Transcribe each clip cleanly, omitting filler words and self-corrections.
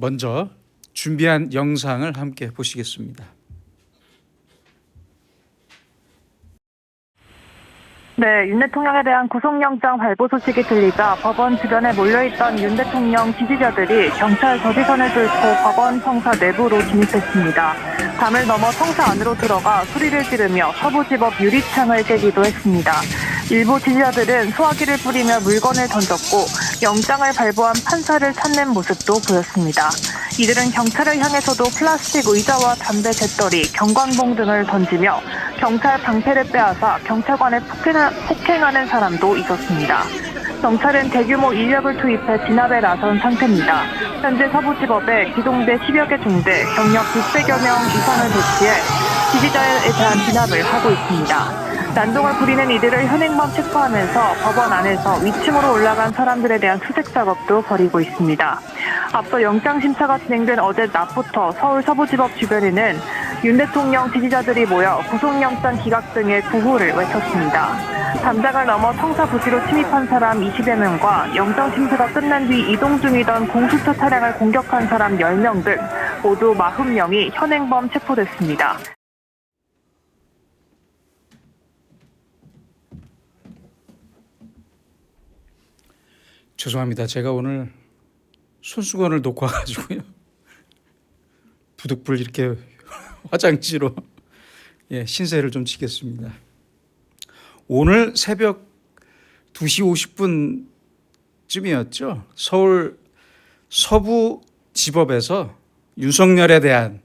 먼저 준비한 영상을 함께 보시겠습니다. 네, 윤 대통령에 대한 구속영장 발부 소식이 들리자 법원 주변에 몰려있던 윤 대통령 지지자들이 경찰 저지선을 뚫고 법원 청사 내부로 진입했습니다. 담을 넘어 청사 안으로 들어가 소리를 지르며 서부지법 유리창을 깨기도 했습니다. 일부 지지자들은 소화기를 뿌리며 물건을 던졌고 영장을 발부한 판사를 찾는 모습도 보였습니다. 이들은 경찰을 향해서도 플라스틱 의자와 담배 재떨이, 경광봉 등을 던지며 경찰 방패를 빼앗아 경찰관을 폭행하는 사람도 있었습니다. 경찰은 대규모 인력을 투입해 진압에 나선 상태입니다. 현재 서부지법에 기동대 10여 개 중대, 경력 600여 명 이상을 배치해 지지자에 대한 진압을 하고 있습니다. 난동을 부리는 이들을 현행범 체포하면서 법원 안에서 위층으로 올라간 사람들에 대한 수색 작업도 벌이고 있습니다. 앞서 영장심사가 진행된 어제 낮부터 서울 서부지법 주변에는 윤 대통령 지지자들이 모여 구속영장 기각 등의 구호를 외쳤습니다. 담장을 넘어 청사 부지로 침입한 사람 20여 명과 영장심사가 끝난 뒤 이동 중이던 공수처 차량을 공격한 사람 10명 등 모두 40명이 현행범 체포됐습니다. 죄송합니다. 제가 오늘 손수건을 놓고 와가지고요. 부득불 이렇게 화장지로 신세를 좀 지겠습니다. 오늘 새벽 2시 50분쯤이었죠. 서울 서부지법에서 윤석열에 대한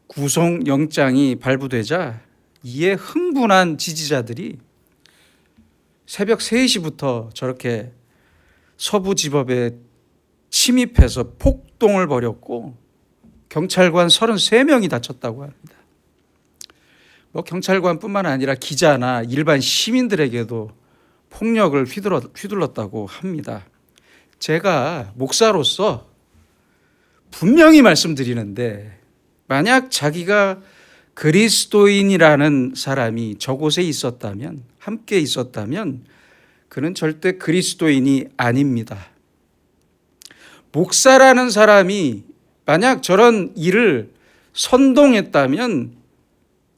구속영장이 발부되자 이에 흥분한 지지자들이 새벽 3시부터 저렇게 서부지법에 침입해서 폭동을 벌였고 경찰관 33명이 다쳤다고 합니다. 경찰관뿐만 아니라 기자나 일반 시민들에게도 폭력을 휘둘렀다고 합니다. 제가 목사로서 분명히 말씀드리는데 만약 자기가 그리스도인이라는 사람이 저곳에 있었다면, 함께 있었다면 그는 절대 그리스도인이 아닙니다. 목사라는 사람이 만약 저런 일을 선동했다면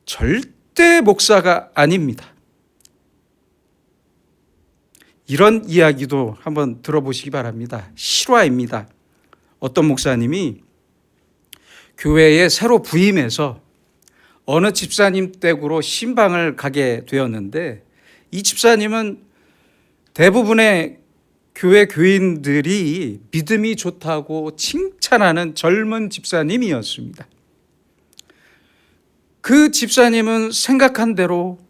절대 목사가 아닙니다. 이런 이야기도 한번 들어보시기 바랍니다. 실화입니다. 어떤 목사님이 교회에 새로 부임해서 어느 집사님 댁으로 신방을 가게 되었는데 이 집사님은 대부분의 교회 교인들이 믿음이 좋다고 칭찬하는 젊은 집사님이었습니다. 그 집사님은 생각한 대로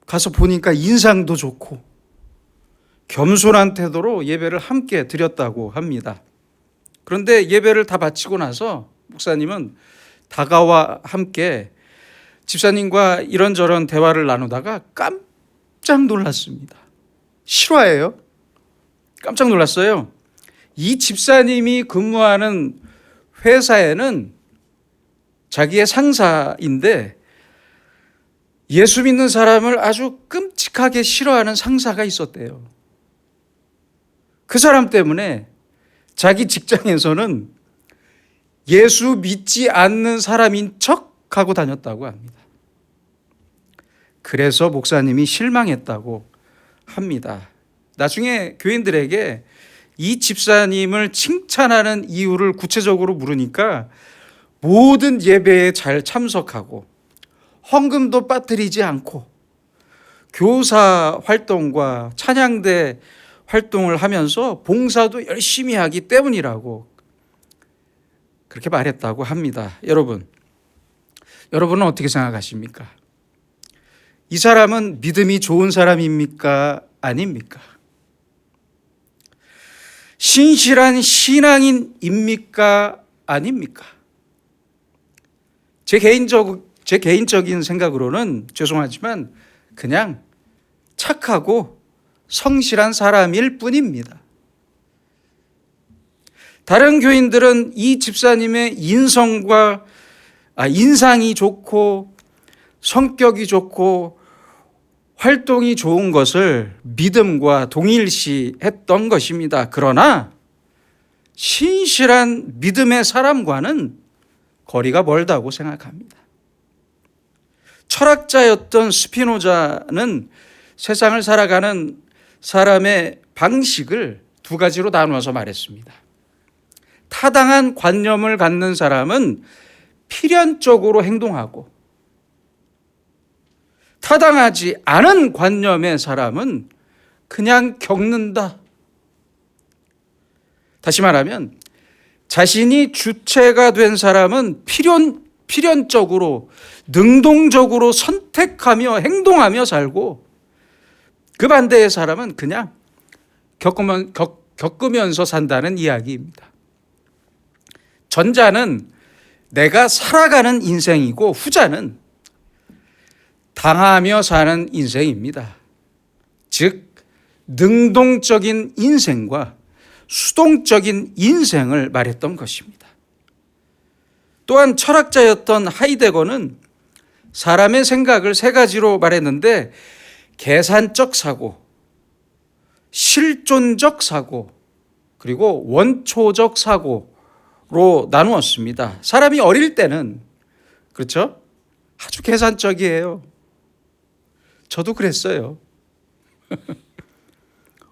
가서 보니까 인상도 좋고 겸손한 태도로 예배를 함께 드렸다고 합니다. 그런데 예배를 다 마치고 나서 목사님은 다가와 함께 집사님과 이런저런 대화를 나누다가 깜짝 놀랐습니다. 실화예요. 깜짝 놀랐어요. 이 집사님이 근무하는 회사에는 자기의 상사인데 예수 믿는 사람을 아주 끔찍하게 싫어하는 상사가 있었대요. 그 사람 때문에 자기 직장에서는 예수 믿지 않는 사람인 척하고 다녔다고 합니다. 그래서 목사님이 실망했다고 합니다. 나중에 교인들에게 이 집사님을 칭찬하는 이유를 구체적으로 물으니까 모든 예배에 잘 참석하고 헌금도 빠뜨리지 않고 교사 활동과 찬양대 활동을 하면서 봉사도 열심히 하기 때문이라고 그렇게 말했다고 합니다. 여러분은 어떻게 생각하십니까? 이 사람은 믿음이 좋은 사람입니까? 아닙니까? 신실한 신앙인입니까? 아닙니까? 제 개인적인 생각으로는 죄송하지만 그냥 착하고 성실한 사람일 뿐입니다. 다른 교인들은 이 집사님의 인상이 좋고 성격이 좋고 활동이 좋은 것을 믿음과 동일시했던 것입니다. 그러나 신실한 믿음의 사람과는 거리가 멀다고 생각합니다. 철학자였던 스피노자는 세상을 살아가는 사람의 방식을 두 가지로 나누어서 말했습니다. 타당한 관념을 갖는 사람은 필연적으로 행동하고, 타당하지 않은 관념의 사람은 그냥 겪는다. 다시 말하면 자신이 주체가 된 사람은 필연적으로 능동적으로 선택하며 행동하며 살고, 그 반대의 사람은 그냥 겪으면서 산다는 이야기입니다. 전자는 내가 살아가는 인생이고 후자는 당하며 사는 인생입니다. 즉 능동적인 인생과 수동적인 인생을 말했던 것입니다. 또한 철학자였던 하이데거는 사람의 생각을 세 가지로 말했는데, 계산적 사고, 실존적 사고, 그리고 원초적 사고로 나누었습니다. 사람이 어릴 때는, 그렇죠? 아주 계산적이에요. 저도 그랬어요.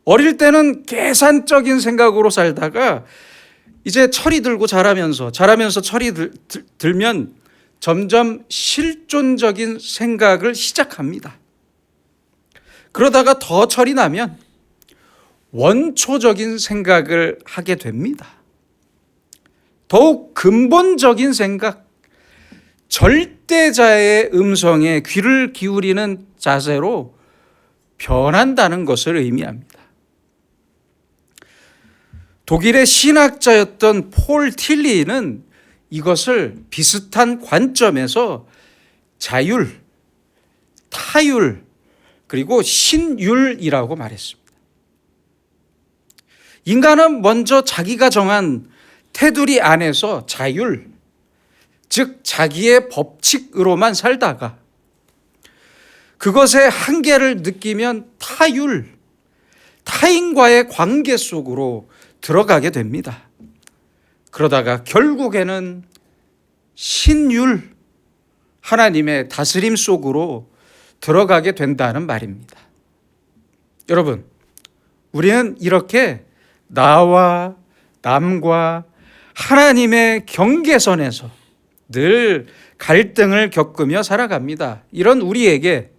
어릴 때는 계산적인 생각으로 살다가 이제 철이 들고 자라면서 철이 들면 점점 실존적인 생각을 시작합니다. 그러다가 더 철이 나면 원초적인 생각을 하게 됩니다. 더욱 근본적인 생각, 절대자의 음성에 귀를 기울이는 자세로 변한다는 것을 의미합니다. 독일의 신학자였던 폴 틸리는 이것을 비슷한 관점에서 자율, 타율, 그리고 신율이라고 말했습니다. 인간은 먼저 자기가 정한 테두리 안에서 자율, 즉 자기의 법칙으로만 살다가 그것의 한계를 느끼면 타율, 타인과의 관계 속으로 들어가게 됩니다. 그러다가 결국에는 신율, 하나님의 다스림 속으로 들어가게 된다는 말입니다. 여러분, 우리는 이렇게 나와 남과 하나님의 경계선에서 늘 갈등을 겪으며 살아갑니다. 이런 우리에게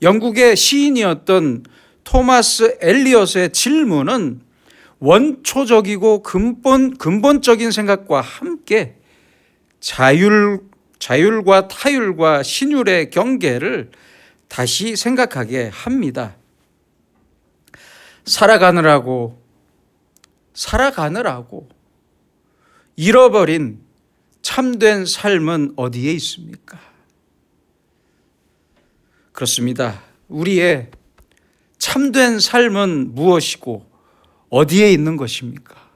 영국의 시인이었던 토마스 엘리엇의 질문은 원초적이고 근본적인 생각과 함께 자율과 타율과 신율의 경계를 다시 생각하게 합니다. 살아가느라고 잃어버린 참된 삶은 어디에 있습니까? 그렇습니다. 우리의 참된 삶은 무엇이고 어디에 있는 것입니까?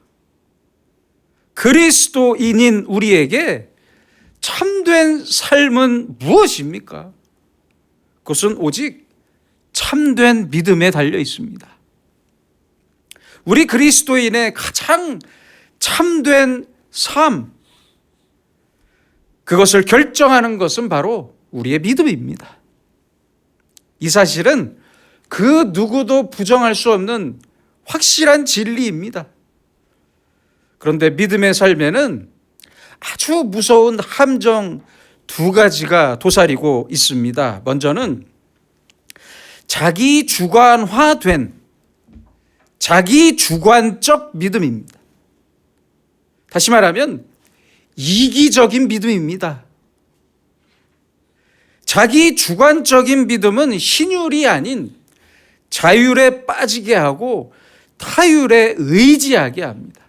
그리스도인인 우리에게 참된 삶은 무엇입니까? 그것은 오직 참된 믿음에 달려 있습니다. 우리 그리스도인의 가장 참된 삶, 그것을 결정하는 것은 바로 우리의 믿음입니다. 이 사실은 그 누구도 부정할 수 없는 확실한 진리입니다. 그런데 믿음의 삶에는 아주 무서운 함정 두 가지가 도사리고 있습니다. 먼저는 자기 주관화된 자기 주관적 믿음입니다. 다시 말하면 이기적인 믿음입니다. 자기 주관적인 믿음은 신율이 아닌 자율에 빠지게 하고 타율에 의지하게 합니다.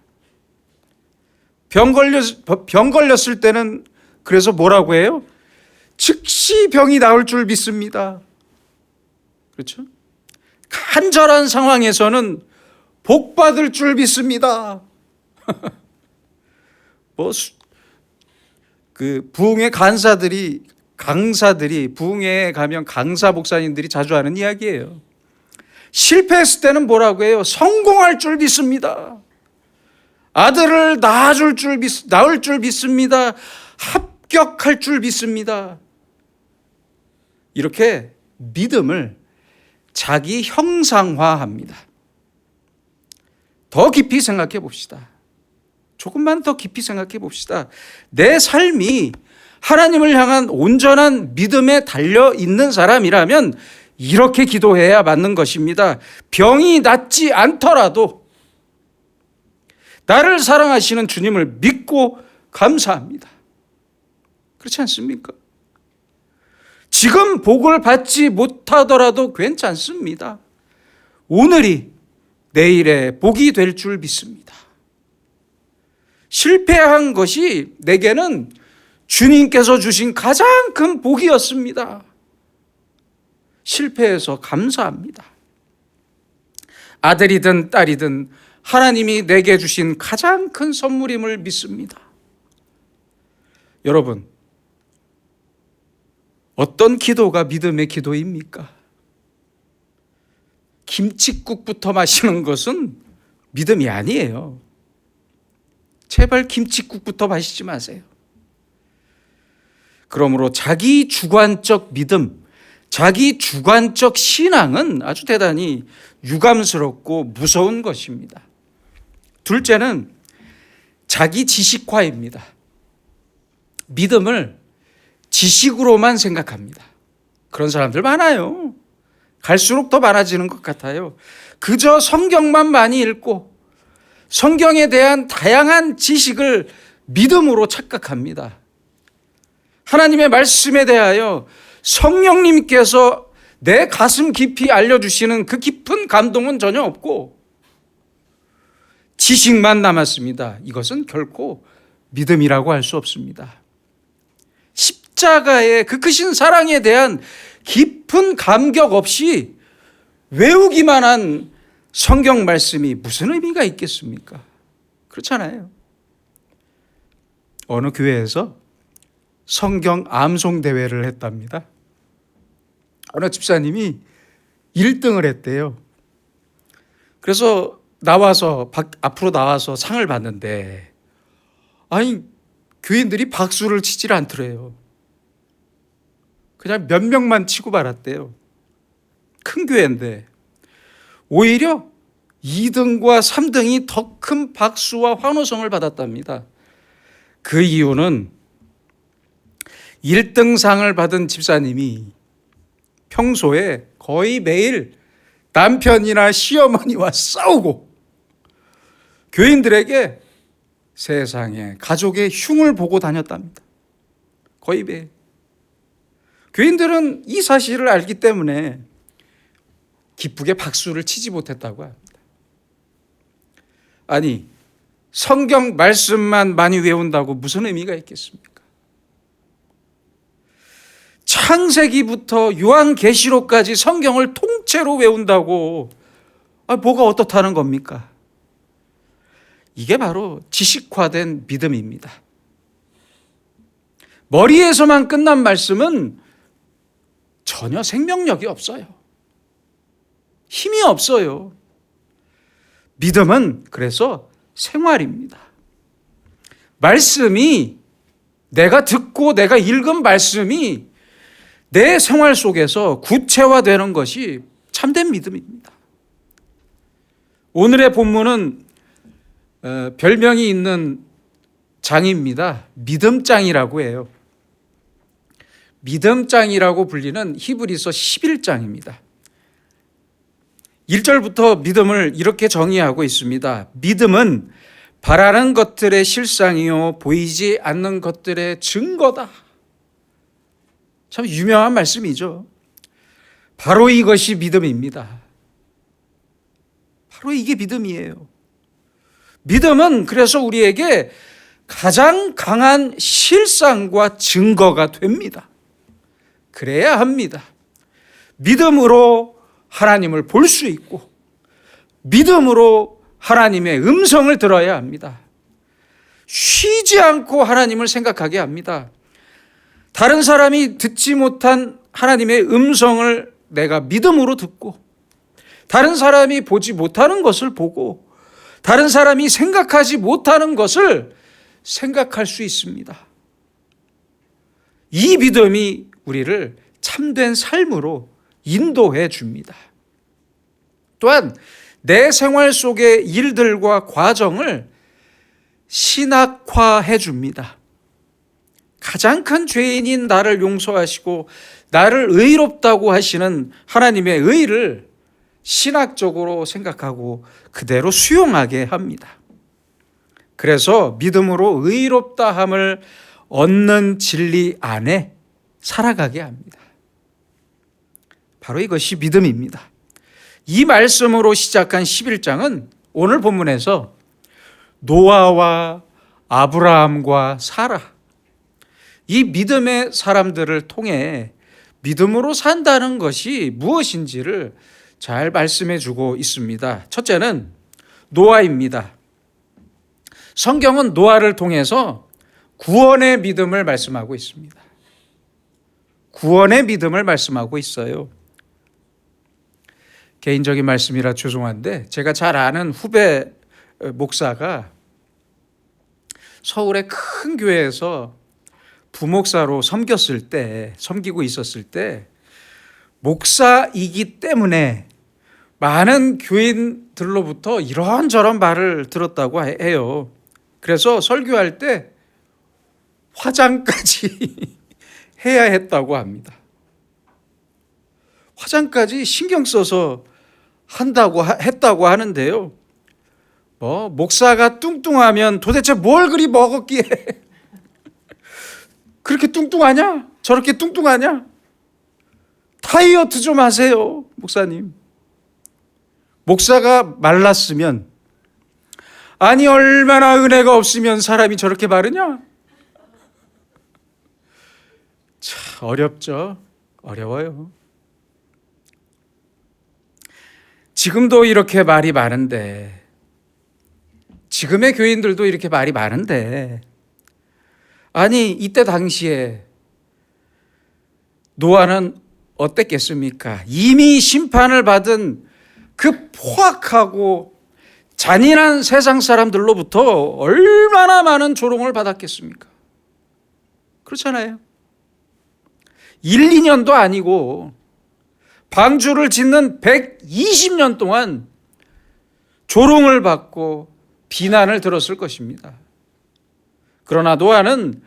병 걸렸을 때는 그래서 뭐라고 해요? 즉시 병이 나을 줄 믿습니다. 그렇죠? 간절한 상황에서는 복 받을 줄 믿습니다. 부흥회 강사들이 부흥회에 가면 강사 목사님들이 자주 하는 이야기예요. 실패했을 때는 뭐라고 해요? 성공할 줄 믿습니다. 아들을 낳을 줄 믿습니다. 합격할 줄 믿습니다. 이렇게 믿음을 자기 형상화합니다. 더 깊이 생각해 봅시다. 조금만 더 깊이 생각해 봅시다. 내 삶이 하나님을 향한 온전한 믿음에 달려 있는 사람이라면 이렇게 기도해야 맞는 것입니다. 병이 낫지 않더라도 나를 사랑하시는 주님을 믿고 감사합니다. 그렇지 않습니까? 지금 복을 받지 못하더라도 괜찮습니다. 오늘이 내일의 복이 될 줄 믿습니다. 실패한 것이 내게는 주님께서 주신 가장 큰 복이었습니다. 실패해서 감사합니다. 아들이든 딸이든 하나님이 내게 주신 가장 큰 선물임을 믿습니다. 여러분, 어떤 기도가 믿음의 기도입니까? 김칫국부터 마시는 것은 믿음이 아니에요. 제발 김칫국부터 마시지 마세요. 그러므로 자기 주관적 믿음, 자기 주관적 신앙은 아주 대단히 유감스럽고 무서운 것입니다. 둘째는 자기 지식화입니다. 믿음을 지식으로만 생각합니다. 그런 사람들 많아요. 갈수록 더 많아지는 것 같아요. 그저 성경만 많이 읽고 성경에 대한 다양한 지식을 믿음으로 착각합니다. 하나님의 말씀에 대하여 성령님께서 내 가슴 깊이 알려주시는 그 깊은 감동은 전혀 없고 지식만 남았습니다. 이것은 결코 믿음이라고 할 수 없습니다. 십자가의 그 크신 사랑에 대한 깊은 감격 없이 외우기만 한 성경 말씀이 무슨 의미가 있겠습니까? 그렇잖아요. 어느 교회에서 성경 암송 대회를 했답니다. 어느 집사님이 1등을 했대요. 그래서 앞으로 나와서 상을 받는데 아니 교인들이 박수를 치질 않더래요. 그냥 몇 명만 치고 말았대요. 큰 교회인데 오히려 2등과 3등이 더 큰 박수와 환호성을 받았답니다. 그 이유는 1등상을 받은 집사님이 평소에 거의 매일 남편이나 시어머니와 싸우고 교인들에게 세상에 가족의 흉을 보고 다녔답니다. 거의 매일. 교인들은 이 사실을 알기 때문에 기쁘게 박수를 치지 못했다고 합니다. 아니, 성경 말씀만 많이 외운다고 무슨 의미가 있겠습니까? 창세기부터 요한계시록까지 성경을 통째로 외운다고 뭐가 어떻다는 겁니까? 이게 바로 지식화된 믿음입니다. 머리에서만 끝난 말씀은 전혀 생명력이 없어요. 힘이 없어요. 믿음은 그래서 생활입니다. 말씀이 내가 듣고 내가 읽은 말씀이 내 생활 속에서 구체화되는 것이 참된 믿음입니다. 오늘의 본문은 별명이 있는 장입니다. 믿음장이라고 해요. 믿음장이라고 불리는 히브리서 11장입니다. 1절부터 믿음을 이렇게 정의하고 있습니다. 믿음은 바라는 것들의 실상이요 보이지 않는 것들의 증거다. 참 유명한 말씀이죠. 바로 이것이 믿음입니다. 바로 이게 믿음이에요. 믿음은 그래서 우리에게 가장 강한 실상과 증거가 됩니다. 그래야 합니다. 믿음으로 하나님을 볼 수 있고 믿음으로 하나님의 음성을 들어야 합니다. 쉬지 않고 하나님을 생각하게 합니다. 다른 사람이 듣지 못한 하나님의 음성을 내가 믿음으로 듣고 다른 사람이 보지 못하는 것을 보고 다른 사람이 생각하지 못하는 것을 생각할 수 있습니다. 이 믿음이 우리를 참된 삶으로 인도해 줍니다. 또한 내 생활 속의 일들과 과정을 신학화해 줍니다. 가장 큰 죄인인 나를 용서하시고 나를 의롭다고 하시는 하나님의 의를 신학적으로 생각하고 그대로 수용하게 합니다. 그래서 믿음으로 의롭다함을 얻는 진리 안에 살아가게 합니다. 바로 이것이 믿음입니다. 이 말씀으로 시작한 11장은 오늘 본문에서 노아와 아브라함과 사라, 이 믿음의 사람들을 통해 믿음으로 산다는 것이 무엇인지를 잘 말씀해 주고 있습니다. 첫째는 노아입니다. 성경은 노아를 통해서 구원의 믿음을 말씀하고 있습니다. 구원의 믿음을 말씀하고 있어요. 개인적인 말씀이라 죄송한데 제가 잘 아는 후배 목사가 서울의 큰 교회에서 부목사로 섬기고 있었을 때 목사이기 때문에 많은 교인들로부터 이런저런 말을 들었다고 해요. 그래서 설교할 때 화장까지 해야 했다고 합니다. 화장까지 신경 써서 했다고 하는데요. 목사가 뚱뚱하면 도대체 뭘 그리 먹었기에 그렇게 뚱뚱하냐? 저렇게 뚱뚱하냐? 다이어트 좀 하세요, 목사님. 목사가 말랐으면, 아니 얼마나 은혜가 없으면 사람이 저렇게 마르냐? 참 어렵죠. 어려워요. 지금도 이렇게 말이 많은데, 지금의 교인들도 이렇게 말이 많은데, 아니 이때 당시에 노아는 어땠겠습니까? 이미 심판을 받은 그 포악하고 잔인한 세상 사람들로부터 얼마나 많은 조롱을 받았겠습니까? 그렇잖아요. 1, 2년도 아니고 방주를 짓는 120년 동안 조롱을 받고 비난을 들었을 것입니다. 그러나 노아는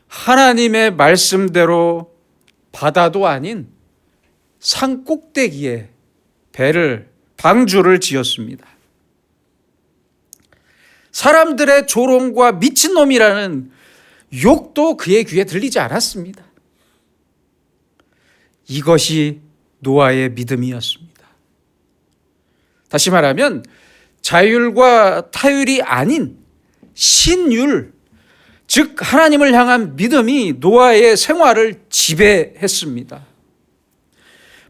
하나님의 말씀대로 바다도 아닌 산 꼭대기에 방주를 지었습니다. 사람들의 조롱과 미친놈이라는 욕도 그의 귀에 들리지 않았습니다. 이것이 노아의 믿음이었습니다. 다시 말하면 자율과 타율이 아닌 신율, 즉 하나님을 향한 믿음이 노아의 생활을 지배했습니다.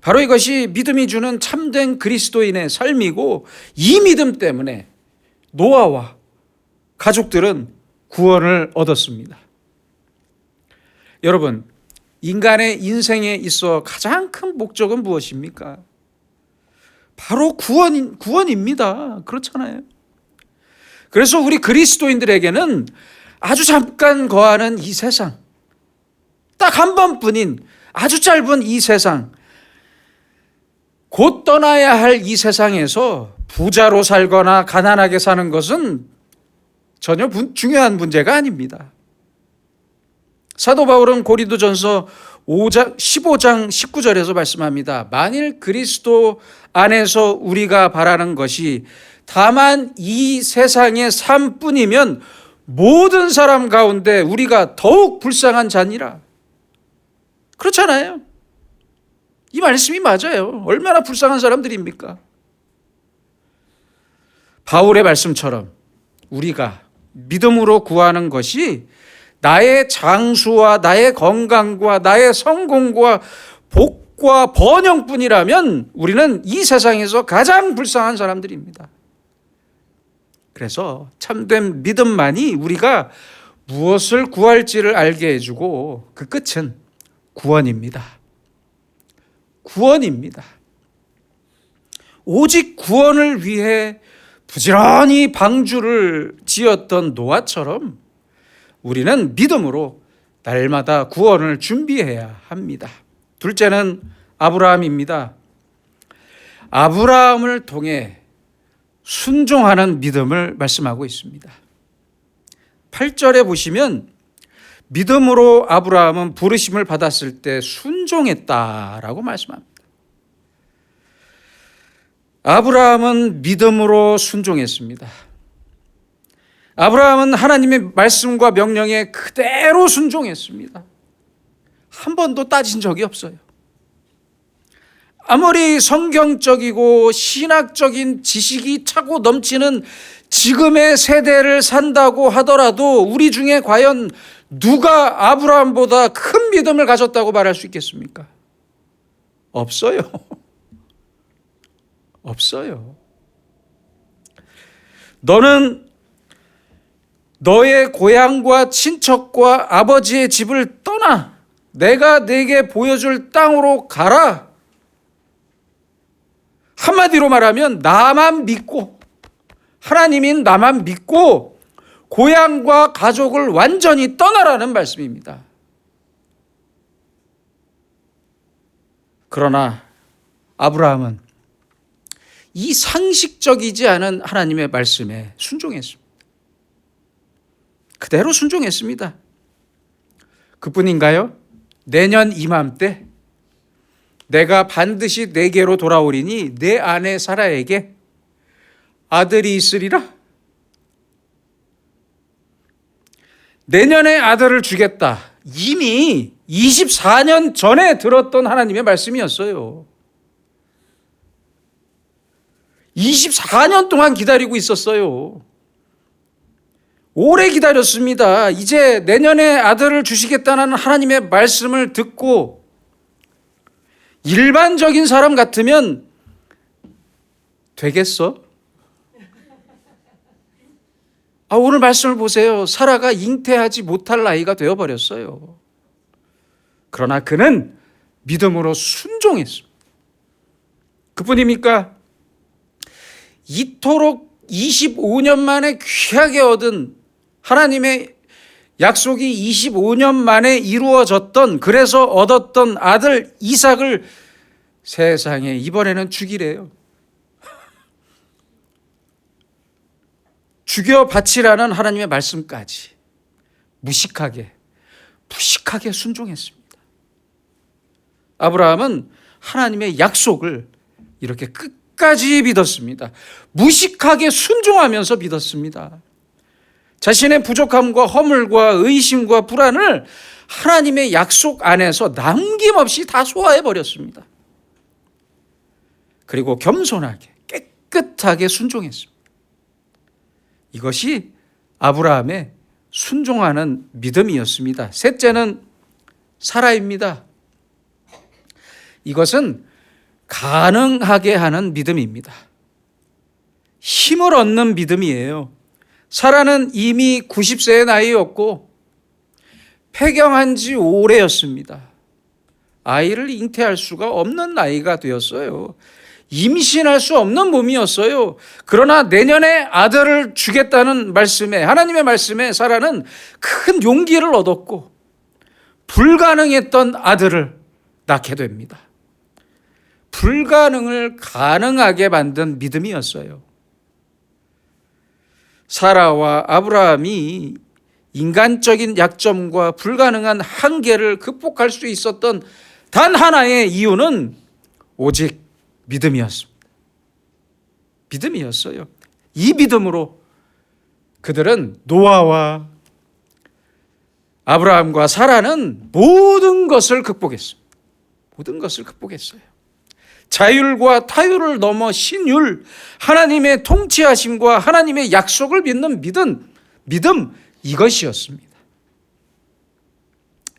바로 이것이 믿음이 주는 참된 그리스도인의 삶이고, 이 믿음 때문에 노아와 가족들은 구원을 얻었습니다. 여러분, 인간의 인생에 있어 가장 큰 목적은 무엇입니까? 바로 구원입니다. 그렇잖아요. 그래서 우리 그리스도인들에게는 아주 잠깐 거하는 이 세상, 딱 한 번뿐인 아주 짧은 이 세상, 곧 떠나야 할 이 세상에서 부자로 살거나 가난하게 사는 것은 전혀 중요한 문제가 아닙니다. 사도 바울은 고린도전서 15장 19절에서 말씀합니다. 만일 그리스도 안에서 우리가 바라는 것이 다만 이 세상의 삶뿐이면 모든 사람 가운데 우리가 더욱 불쌍한 자니라. 그렇잖아요. 이 말씀이 맞아요. 얼마나 불쌍한 사람들입니까? 바울의 말씀처럼 우리가 믿음으로 구하는 것이 나의 장수와 나의 건강과 나의 성공과 복과 번영뿐이라면 우리는 이 세상에서 가장 불쌍한 사람들입니다. 그래서 참된 믿음만이 우리가 무엇을 구할지를 알게 해주고 그 끝은 구원입니다. 구원입니다. 오직 구원을 위해 부지런히 방주를 지었던 노아처럼 우리는 믿음으로 날마다 구원을 준비해야 합니다. 둘째는 아브라함입니다. 아브라함을 통해 순종하는 믿음을 말씀하고 있습니다. 8절에 보시면 믿음으로 아브라함은 부르심을 받았을 때 순종했다라고 말씀합니다. 아브라함은 믿음으로 순종했습니다. 아브라함은 하나님의 말씀과 명령에 그대로 순종했습니다. 한 번도 따진 적이 없어요. 아무리 성경적이고 신학적인 지식이 차고 넘치는 지금의 세대를 산다고 하더라도 우리 중에 과연 누가 아브라함보다 큰 믿음을 가졌다고 말할 수 있겠습니까? 없어요. 없어요. 너는 너의 고향과 친척과 아버지의 집을 떠나 내가 네게 보여줄 땅으로 가라. 한마디로 말하면 나만 믿고 하나님인 나만 믿고 고향과 가족을 완전히 떠나라는 말씀입니다. 그러나 아브라함은 이 상식적이지 않은 하나님의 말씀에 순종했습니다. 그대로 순종했습니다. 그뿐인가요? 내년 이맘때 내가 반드시 내게로 돌아오리니 내 아내 사라에게 아들이 있으리라. 내년에 아들을 주겠다. 이미 24년 전에 들었던 하나님의 말씀이었어요. 24년 동안 기다리고 있었어요. 오래 기다렸습니다. 이제 내년에 아들을 주시겠다는 하나님의 말씀을 듣고 일반적인 사람 같으면 되겠어? 오늘 말씀을 보세요. 사라가 잉태하지 못할 나이가 되어버렸어요. 그러나 그는 믿음으로 순종했습니다. 그뿐입니까? 이토록 25년 만에 귀하게 얻은 하나님의 약속이 25년 만에 이루어졌던, 그래서 얻었던 아들 이삭을 세상에 이번에는 죽이래요. 죽여 바치라는 하나님의 말씀까지 무식하게 순종했습니다. 아브라함은 하나님의 약속을 이렇게 끝까지 믿었습니다. 무식하게 순종하면서 믿었습니다. 자신의 부족함과 허물과 의심과 불안을 하나님의 약속 안에서 남김없이 다 소화해버렸습니다. 그리고 겸손하게 깨끗하게 순종했습니다. 이것이 아브라함의 순종하는 믿음이었습니다. 셋째는 사라입니다. 이것은 가능하게 하는 믿음입니다. 힘을 얻는 믿음이에요. 사라는 이미 90세의 나이였고 폐경한 지 오래였습니다. 아이를 잉태할 수가 없는 나이가 되었어요. 임신할 수 없는 몸이었어요. 그러나 내년에 아들을 주겠다는 말씀에, 하나님의 말씀에 사라는 큰 용기를 얻었고 불가능했던 아들을 낳게 됩니다. 불가능을 가능하게 만든 믿음이었어요. 사라와 아브라함이 인간적인 약점과 불가능한 한계를 극복할 수 있었던 단 하나의 이유는 오직 믿음이었습니다. 믿음이었어요. 이 믿음으로 그들은 노아와 아브라함과 사라는 모든 것을 극복했습니다. 모든 것을 극복했어요. 자율과 타율을 넘어 신율, 하나님의 통치하심과 하나님의 약속을 믿는 믿음 이것이었습니다.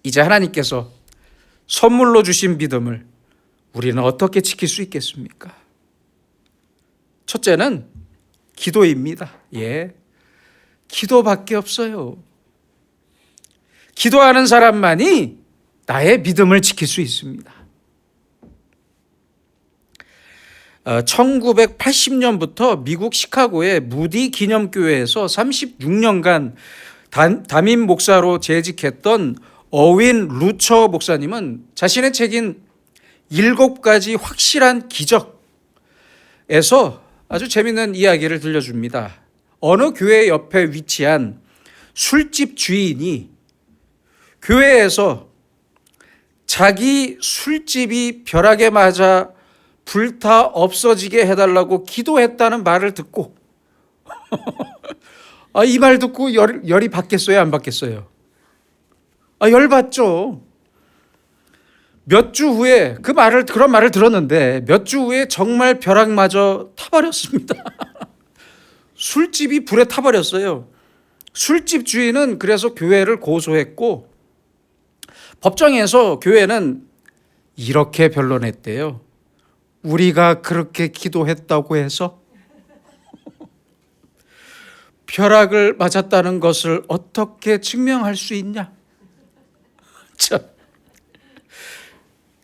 이제 하나님께서 선물로 주신 믿음을 우리는 어떻게 지킬 수 있겠습니까? 첫째는 기도입니다. 기도밖에 없어요. 기도하는 사람만이 나의 믿음을 지킬 수 있습니다. 1980년부터 미국 시카고의 무디 기념교회에서 36년간 담임 목사로 재직했던 어윈 루처 목사님은 자신의 책인 7가지 확실한 기적에서 아주 재미있는 이야기를 들려줍니다. 어느 교회 옆에 위치한 술집 주인이 교회에서 자기 술집이 벼락에 맞아 불타 없어지게 해달라고 기도했다는 말을 듣고 이 말 듣고 열이 받겠어요? 안 받겠어요? 열받죠. 몇 주 후에 그런 말을 들었는데 몇 주 후에 정말 벼락마저 타버렸습니다. 술집이 불에 타버렸어요. 술집 주인은 그래서 교회를 고소했고 법정에서 교회는 이렇게 변론했대요. 우리가 그렇게 기도했다고 해서 벼락을 맞았다는 것을 어떻게 증명할 수 있냐? 참.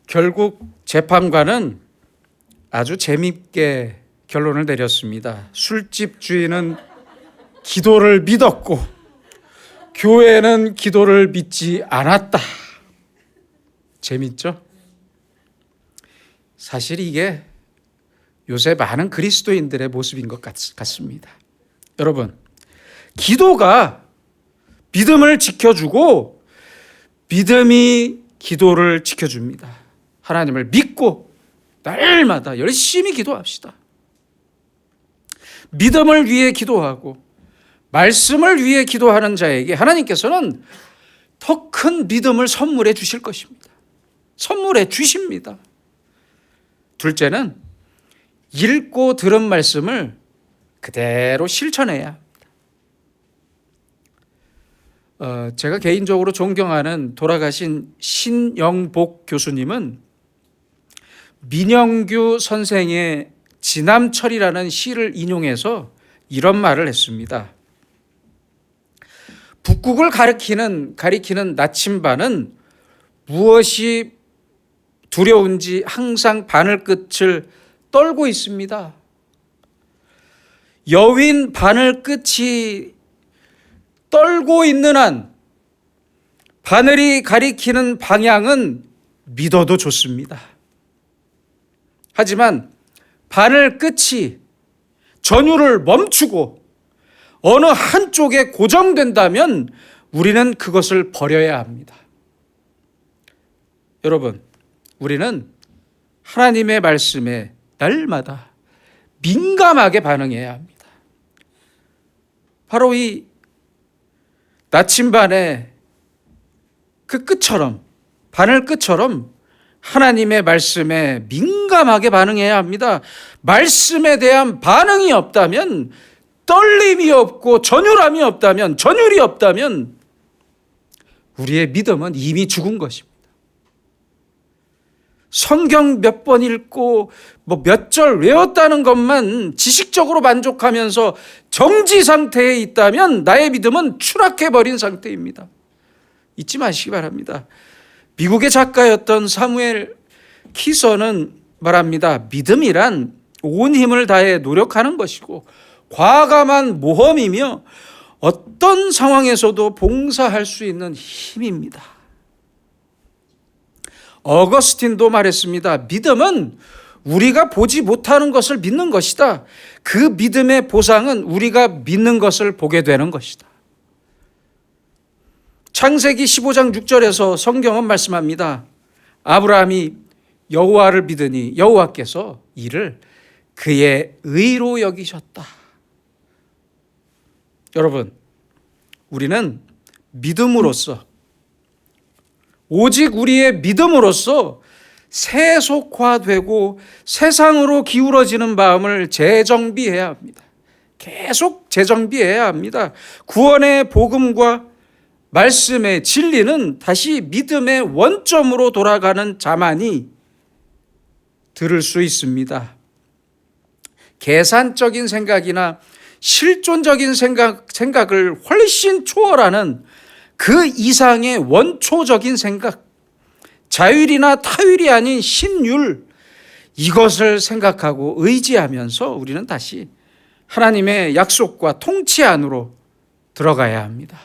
결국 재판관은 아주 재미있게 결론을 내렸습니다. 술집 주인은 기도를 믿었고 교회는 기도를 믿지 않았다. 재밌죠? 사실 이게 요새 많은 그리스도인들의 모습인 것 같습니다. 여러분, 기도가 믿음을 지켜주고 믿음이 기도를 지켜줍니다. 하나님을 믿고 날마다 열심히 기도합시다. 믿음을 위해 기도하고 말씀을 위해 기도하는 자에게 하나님께서는 더 큰 믿음을 선물해 주실 것입니다. 선물해 주십니다. 둘째는 읽고 들은 말씀을 그대로 실천해야 합니다. 제가 개인적으로 존경하는 돌아가신 신영복 교수님은 민영규 선생의 지남철이라는 시를 인용해서 이런 말을 했습니다. 북극을 가리키는 나침반은 무엇이 두려운지 항상 바늘끝을 떨고 있습니다. 여윈 바늘끝이 떨고 있는 한 바늘이 가리키는 방향은 믿어도 좋습니다. 하지만 바늘끝이 전율을 멈추고 어느 한쪽에 고정된다면 우리는 그것을 버려야 합니다. 여러분, 우리는 하나님의 말씀에 날마다 민감하게 반응해야 합니다. 바로 이 나침반의 그 끝처럼, 바늘 끝처럼 하나님의 말씀에 민감하게 반응해야 합니다. 말씀에 대한 반응이 없다면, 떨림이 없고 전율이 없다면 우리의 믿음은 이미 죽은 것입니다. 성경 몇 번 읽고 몇 절 외웠다는 것만 지식적으로 만족하면서 정지 상태에 있다면 나의 믿음은 추락해버린 상태입니다. 잊지 마시기 바랍니다. 미국의 작가였던 사무엘 키서는 말합니다. 믿음이란 온 힘을 다해 노력하는 것이고 과감한 모험이며 어떤 상황에서도 봉사할 수 있는 힘입니다. 어거스틴도 말했습니다. 믿음은 우리가 보지 못하는 것을 믿는 것이다. 그 믿음의 보상은 우리가 믿는 것을 보게 되는 것이다. 창세기 15장 6절에서 성경은 말씀합니다. 아브라함이 여호와를 믿으니 여호와께서 이를 그의 의로 여기셨다. 여러분, 우리는 믿음으로써, 오직 우리의 믿음으로써 세속화되고 세상으로 기울어지는 마음을 재정비해야 합니다. 계속 재정비해야 합니다. 구원의 복음과 말씀의 진리는 다시 믿음의 원점으로 돌아가는 자만이 들을 수 있습니다. 계산적인 생각이나 실존적인 생각을 훨씬 초월하는 그 이상의 원초적인 생각, 자율이나 타율이 아닌 신율, 이것을 생각하고 의지하면서 우리는 다시 하나님의 약속과 통치 안으로 들어가야 합니다.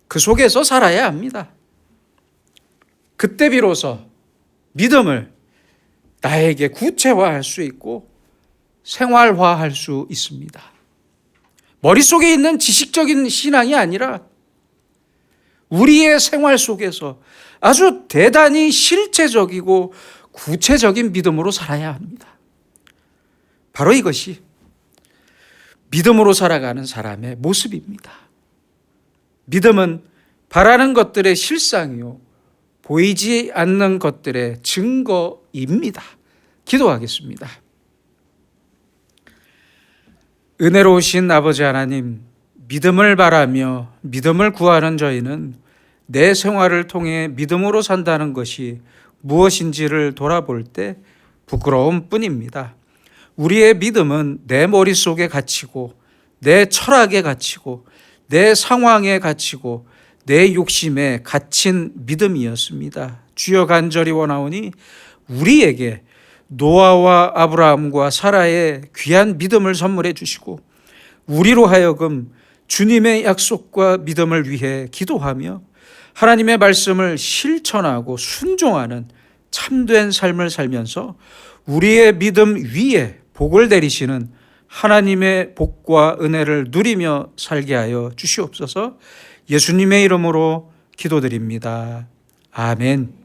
그 속에서 살아야 합니다. 그때 비로소 믿음을 나에게 구체화할 수 있고 생활화할 수 있습니다. 머릿속에 있는 지식적인 신앙이 아니라 우리의 생활 속에서 아주 대단히 실체적이고 구체적인 믿음으로 살아야 합니다. 바로 이것이 믿음으로 살아가는 사람의 모습입니다. 믿음은 바라는 것들의 실상이요, 보이지 않는 것들의 증거입니다. 기도하겠습니다. 은혜로우신 아버지 하나님, 믿음을 바라며 믿음을 구하는 저희는 내 생활을 통해 믿음으로 산다는 것이 무엇인지를 돌아볼 때 부끄러움 뿐입니다. 우리의 믿음은 내 머릿속에 갇히고 내 철학에 갇히고 내 상황에 갇히고 내 욕심에 갇힌 믿음이었습니다. 주여 간절히 원하오니 우리에게 노아와 아브라함과 사라의 귀한 믿음을 선물해 주시고 우리로 하여금 주님의 약속과 믿음을 위해 기도하며 하나님의 말씀을 실천하고 순종하는 참된 삶을 살면서 우리의 믿음 위에 복을 내리시는 하나님의 복과 은혜를 누리며 살게 하여 주시옵소서. 예수님의 이름으로 기도드립니다. 아멘.